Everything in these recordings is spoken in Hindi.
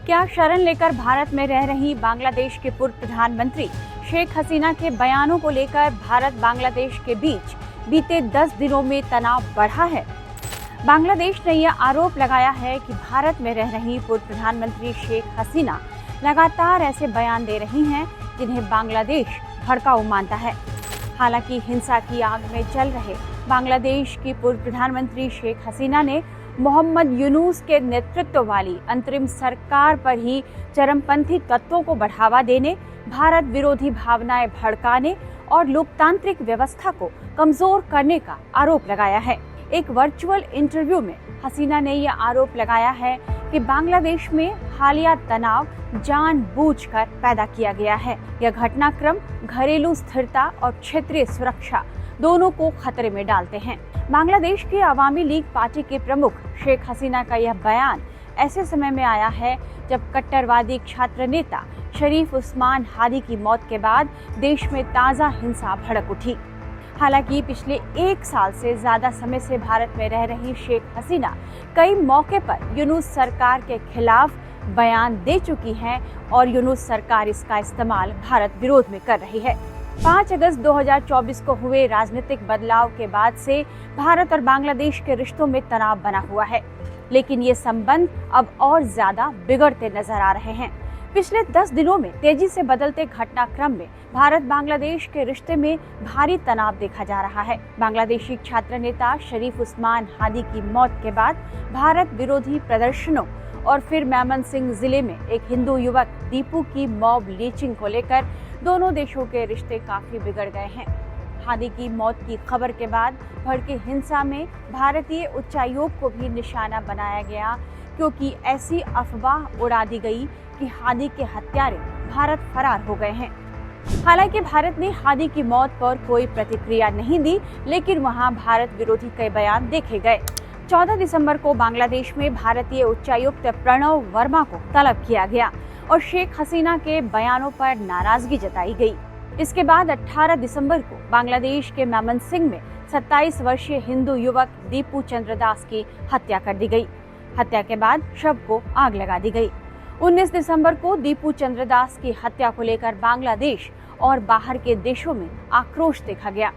क्या शरण लेकर भारत में रह रही बांग्लादेश के पूर्व प्रधानमंत्री शेख हसीना के बयानों को लेकर भारत बांग्लादेश के बीच बीते 10 दिनों में तनाव बढ़ा है? बांग्लादेश ने यह आरोप लगाया है कि भारत में रह रही पूर्व प्रधानमंत्री शेख हसीना लगातार ऐसे बयान दे रही हैं जिन्हें बांग्लादेश भड़काऊ मानता है। हालांकि हिंसा की आग में जल रहे बांग्लादेश की पूर्व प्रधानमंत्री शेख हसीना ने मोहम्मद यूनुस के नेतृत्व वाली अंतरिम सरकार पर ही चरमपंथी तत्वों को बढ़ावा देने, भारत विरोधी भावनाएं भड़काने और लोकतांत्रिक व्यवस्था को कमजोर करने का आरोप लगाया है। एक वर्चुअल इंटरव्यू में हसीना ने यह आरोप लगाया है कि बांग्लादेश में हालिया तनाव जानबूझकर पैदा किया गया है। यह घटनाक्रम घरेलू स्थिरता और क्षेत्रीय सुरक्षा दोनों को खतरे में डालते हैं। बांग्लादेश की अवामी लीग पार्टी के प्रमुख शेख हसीना का यह बयान ऐसे समय में आया है जब कट्टरवादी छात्र नेता शरीफ उस्मान हादी की मौत के बाद देश में ताज़ा हिंसा भड़क उठी। हालांकि पिछले 1 साल से ज्यादा समय से भारत में रह रही शेख हसीना कई मौके पर यूनुस सरकार के खिलाफ बयान दे चुकी हैं और यूनुस सरकार इसका इस्तेमाल भारत विरोध में कर रही है। 5 अगस्त 2024 को हुए राजनीतिक बदलाव के बाद से भारत और बांग्लादेश के रिश्तों में तनाव बना हुआ है, लेकिन ये संबंध अब और ज्यादा बिगड़ते नजर आ रहे हैं। पिछले 10 दिनों में तेजी से बदलते घटनाक्रम में भारत बांग्लादेश के रिश्ते में भारी तनाव देखा जा रहा है। बांग्लादेशी छात्र नेता शरीफ उस्मान हादी की मौत के बाद भारत विरोधी प्रदर्शनों और फिर मेमनसिंह जिले में एक हिंदू युवक दीपू की मॉब लीचिंग को लेकर दोनों देशों के रिश्ते काफी बिगड़ गए हैं। हादी की मौत की खबर के बाद भड़की हिंसा में भारतीय उच्चायोग को भी निशाना बनाया गया, क्योंकि ऐसी अफवाह उड़ा दी गई कि हादी के हत्यारे भारत फरार हो गए हैं। हालांकि भारत ने हादी की मौत पर कोई प्रतिक्रिया नहीं दी, लेकिन वहां भारत विरोधी कई बयान देखे गए। 14 दिसंबर को बांग्लादेश में भारतीय उच्चायुक्त प्रणव वर्मा को तलब किया गया और शेख हसीना के बयानों पर नाराजगी जताई गई। इसके बाद 18 दिसंबर को बांग्लादेश के मेमनसिंह में 27 वर्षीय हिंदू युवक दीपू चंद्रदास की हत्या कर दी गई। हत्या के बाद शव को आग लगा दी गई। 19 दिसंबर को दीपू चंद्रदास की हत्या को लेकर बांग्लादेश और बाहर के देशों में आक्रोश देखा गया।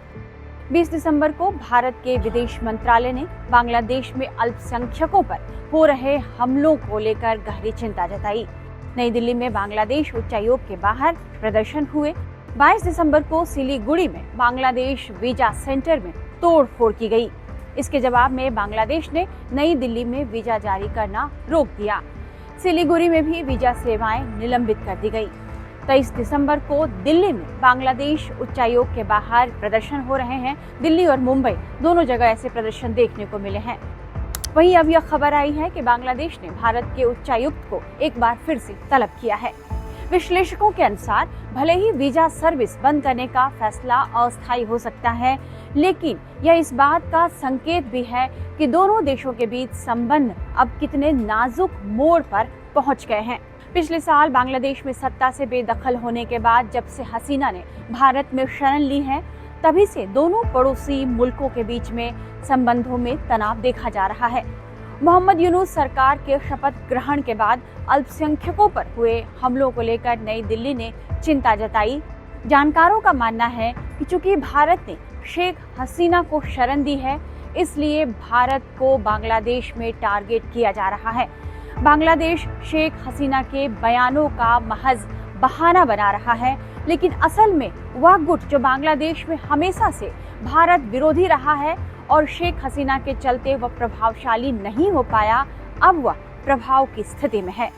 20 दिसंबर को भारत के विदेश मंत्रालय ने बांग्लादेश में अल्पसंख्यकों पर हो रहे हमलों को लेकर गहरी चिंता जताई। नई दिल्ली में बांग्लादेश उच्चायोग के बाहर प्रदर्शन हुए। 22 दिसंबर को सिलीगुड़ी में बांग्लादेश वीजा सेंटर में तोड़फोड़ की गई। इसके जवाब में बांग्लादेश ने नई दिल्ली में वीजा जारी करना रोक दिया। सिलीगुड़ी में भी वीजा सेवाएं निलंबित कर दी गई। 23 दिसंबर को दिल्ली में बांग्लादेश उच्चायोग के बाहर प्रदर्शन हो रहे हैं। दिल्ली और मुंबई दोनों जगह ऐसे प्रदर्शन देखने को मिले हैं। वहीं अब यह खबर आई है कि बांग्लादेश ने भारत के उच्चायुक्त को एक बार फिर से तलब किया है। विश्लेषकों के अनुसार भले ही वीजा सर्विस बंद करने का फैसला अस्थायी हो सकता है, लेकिन यह इस बात का संकेत भी है कि दोनों देशों के बीच संबंध अब कितने नाजुक मोड़ पर पहुंच गए हैं। पिछले साल बांग्लादेश में सत्ता से बेदखल होने के बाद जब से हसीना ने भारत में शरण ली है, तभी से दोनों पड़ोसी मुल्कों के बीच में संबंधों में तनाव देखा जा रहा है। मोहम्मद यूनुस सरकार के शपथ ग्रहण के बाद अल्पसंख्यकों पर हुए हमलों को लेकर नई दिल्ली ने चिंता जताई। जानकारों का मानना है कि चूंकि भारत ने शेख हसीना को शरण दी है, इसलिए भारत को बांग्लादेश में टारगेट किया जा रहा है। बांग्लादेश शेख हसीना के बयानों का महज बहाना बना रहा है, लेकिन असल में वह गुट जो बांग्लादेश में हमेशा से भारत विरोधी रहा है और शेख हसीना के चलते वह प्रभावशाली नहीं हो पाया, अब वह प्रभाव की स्थिति में है।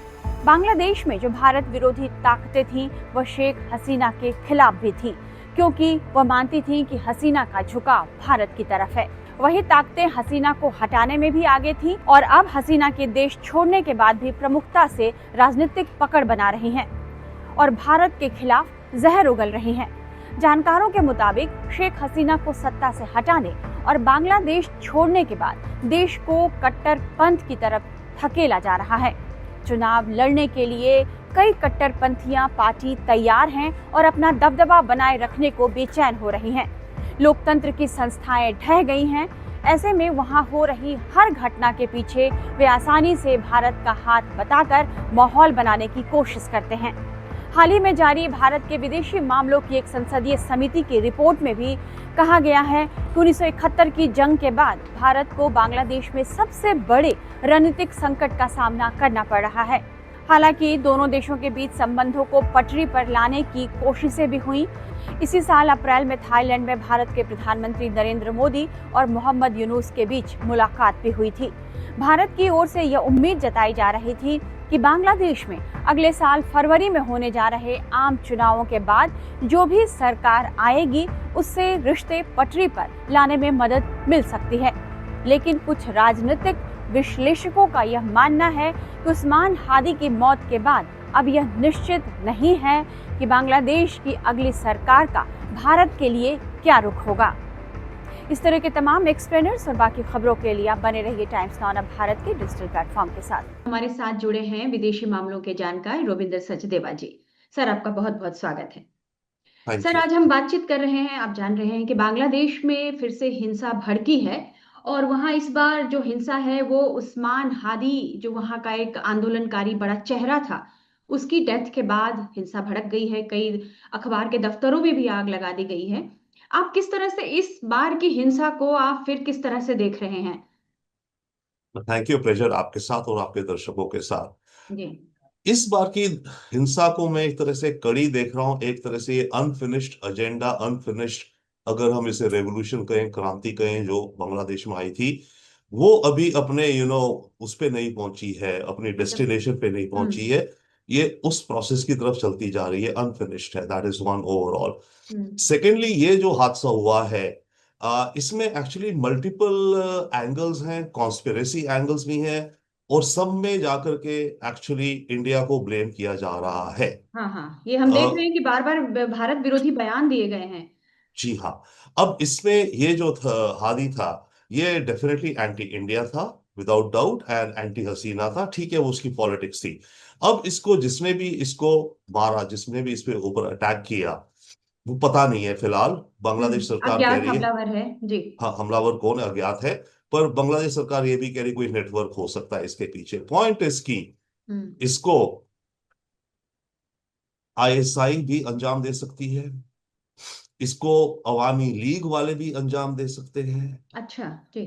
बांग्लादेश में जो भारत विरोधी ताकतें थीं, वह शेख हसीना के खिलाफ भी थीं, क्योंकि वह मानती थीं कि हसीना का झुकाव भारत की तरफ है। वही ताकतें हसीना को हटाने में भी आगे थीं और अब हसीना के देश छोड़ने के बाद भी प्रमुखता से राजनीतिक पकड़ बना रही हैं और भारत के खिलाफ जहर उगल रही हैं। जानकारों के मुताबिक शेख हसीना को सत्ता से हटाने और बांग्लादेश छोड़ने के बाद देश को कट्टरपंथ की तरफ धकेला जा रहा है। चुनाव लड़ने के लिए कई कट्टरपंथियां पार्टी तैयार हैं और अपना दबदबा बनाए रखने को बेचैन हो रही हैं। लोकतंत्र की संस्थाएं ढह गई हैं, ऐसे में वहां हो रही हर घटना के पीछे वे आसानी से भारत का हाथ बताकर माहौल बनाने की कोशिश करते हैं। हाल ही में जारी भारत के विदेशी मामलों की एक संसदीय समिति की रिपोर्ट में भी कहा गया है कि 1971 की जंग के बाद भारत को बांग्लादेश में सबसे बड़े रणनीतिक संकट का सामना करना पड़ रहा है। हालांकि दोनों देशों के बीच संबंधों को पटरी पर लाने की कोशिशें भी हुई। इसी साल अप्रैल में थाईलैंड में भारत के प्रधानमंत्री नरेंद्र मोदी और मोहम्मद यूनुस के बीच मुलाकात भी हुई थी। भारत की ओर से यह उम्मीद जताई जा रही थी कि बांग्लादेश में अगले साल फरवरी में होने जा रहे आम चुनावों के बाद जो भी सरकार आएगी उससे रिश्ते पटरी पर लाने में मदद मिल सकती है। लेकिन कुछ राजनीतिक विश्लेषकों का यह मानना है कि उस्मान हादी की मौत के बाद अब यह निश्चित नहीं है कि बांग्लादेश की अगली सरकार का भारत के लिए क्या रुख होगा। इस तरह के तमाम एक्सप्लेनर्स और बाकी खबरों के लिए आप बने रहिए टाइम्स नाउ भारत के डिजिटल प्लेटफॉर्म के साथ। हमारे साथ जुड़े हैं विदेशी मामलों के जानकार रोविंदर सचदेवा जी। सर, आपका बहुत बहुत स्वागत है। सर, आज हम बातचीत कर रहे हैं, आप जान रहे हैं कि बांग्लादेश में फिर से हिंसा भड़की है और वहां इस बार जो हिंसा है वो उस्मान हादी, जो वहां का एक आंदोलनकारी बड़ा चेहरा था, उसकी डेथ के बाद हिंसा भड़क गई है। कई अखबार के दफ्तरों में भी आग लगा दी गई है। आप किस तरह से इस बार की हिंसा को आप फिर किस तरह से देख रहे हैं? Thank you. प्लेजर आपके साथ और आपके दर्शकों के साथ। जी। इस बार की हिंसा को मैं एक तरह से कड़ी देख रहा हूं, एक तरह से ये अनफिनिश्ड एजेंडा, अनफिनिश्ड, अगर हम इसे रेवोल्यूशन कहें, क्रांति कहें, जो बांग्लादेश में आई थी, वो अभी अपने उस पे नहीं पहुंची है, अपनी मतलब डेस्टिनेशन पे नहीं पहुंची है। ये उस प्रोसेस की तरफ चलती जा रही है, अनफिनिश्ड है। That is one overall. Secondly, ये जो हादसा हुआ है, इसमें एक्चुअली मल्टीपल एंगल्स हैं, कॉन्स्पिरेसी एंगल्स भी हैं, और सब में जाकर के एक्चुअली इंडिया को ब्लेम किया जा रहा है। हाँ हाँ, ये हम देख रहे हैं कि बार बार भारत विरोधी बयान दिए गए हैं। जी हाँ। अब इसमें ये जो हादी था, ये डेफिनेटली एंटी इंडिया था, विदाउट डाउट, एंड एंटी हसीना था। ठीक है, वो उसकी पॉलिटिक्स थी। अब इसको जिसने भी इसको मारा, जिसने भी इस पे ऊपर अटैक किया, वो पता नहीं है फिलहाल। बांग्लादेश सरकार कह अज्ञात रही है, हमलावर है जी। हाँ, हमलावर कौन है अज्ञात है। पर बांग्लादेश सरकार ये भी कह रही कोई नेटवर्क हो सकता है इसके पीछे। पॉइंट इसकी, इसको आईएसआई भी अंजाम दे सकती है, इसको अवामी लीग वाले भी अंजाम दे सकते हैं, अच्छा जी।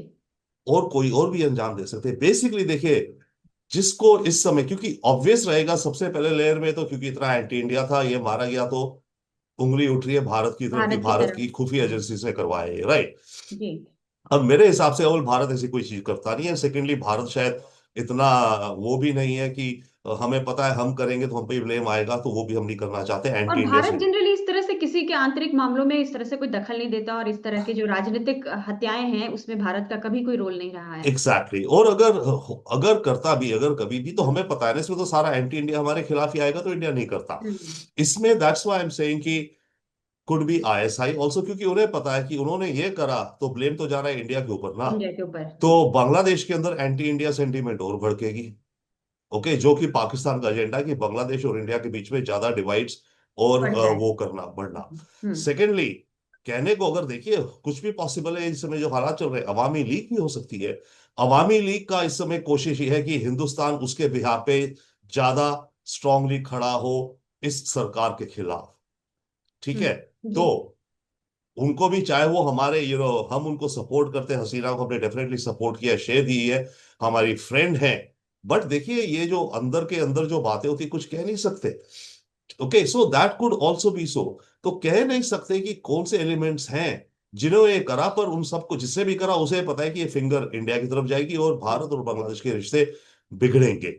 और कोई और भी अंजाम दे सकते हैं। बेसिकली देखिए, जिसको इस समय, क्योंकि ऑब्वियस रहेगा सबसे पहले लेयर में, तो क्योंकि इतना एंटी इंडिया था, ये मारा गया, तो उंगली उठ रही है भारत की तरफ कि भारत की भारत तरफ। की खुफिया एजेंसी से करवाए, राइट। जी। अब मेरे हिसाब से अव्वल भारत ऐसी कोई चीज करता नहीं है। सेकेंडली, भारत शायद इतना वो भी नहीं है कि हमें पता है हम करेंगे तो हम पे ब्लेम आएगा, तो वो भी हम नहीं करना चाहते और एंटी इंडिया भारत से। जनरली इस तरह से किसी के आंतरिक मामलों में इस तरह से कोई दखल नहीं देता, और इस तरह के जो राजनीतिक हत्याएं हैं उसमें भारत का कभी कोई रोल नहीं रहा है। Exactly exactly। और अगर अगर करता भी, अगर कभी भी, तो हमें पता है ना, इसमें तो सारा एंटी इंडिया हमारे खिलाफ ही आएगा, तो इंडिया नहीं करता। हम्म। इसमें that's why I am saying कि कुड बी आईएसआई ऑल्सो, क्योंकि उन्हें पता है कि उन्होंने ये करा तो ब्लेम तो जा रहा है इंडिया के ऊपर ना। इंडिया के ऊपर जी। तो बांग्लादेश के अंदर एंटी इंडिया सेंटीमेंट और भड़केगी। ओके, जो कि पाकिस्तान का एजेंडा है कि बांग्लादेश और इंडिया के बीच में ज्यादा डिवाइड्स और बढ़ जाए। वो करना, बढ़ना। हम्म। सेकेंडली, कहने को अगर देखिए, कुछ भी पॉसिबल है इस समय जो हालात चल रहे हैं। अवामी लीग भी हो सकती है। अवामी लीग का इस समय कोशिश ये है कि हिंदुस्तान उसके बिहार पे ज्यादा स्ट्रांगली खड़ा हो इस सरकार के खिलाफ। ठीक है। जी। तो उनको भी, चाहे वो हमारे हम उनको सपोर्ट करते हैं, हसीना को हमने डेफिनेटली सपोर्ट किया, शेयर दी है, हमारी फ्रेंड है। बट देखिए, ये जो अंदर के अंदर जो बातें होती, कुछ कह नहीं सकते। Okay, so that could also be so. तो कह नहीं सकते कि कौन से एलिमेंट्स हैं जिन्होंने ये करा, पर उन सबको, जिससे भी करा, उसे पता है कि ये फिंगर इंडिया की तरफ जाएगी और भारत और बांग्लादेश के रिश्ते बिगड़ेंगे।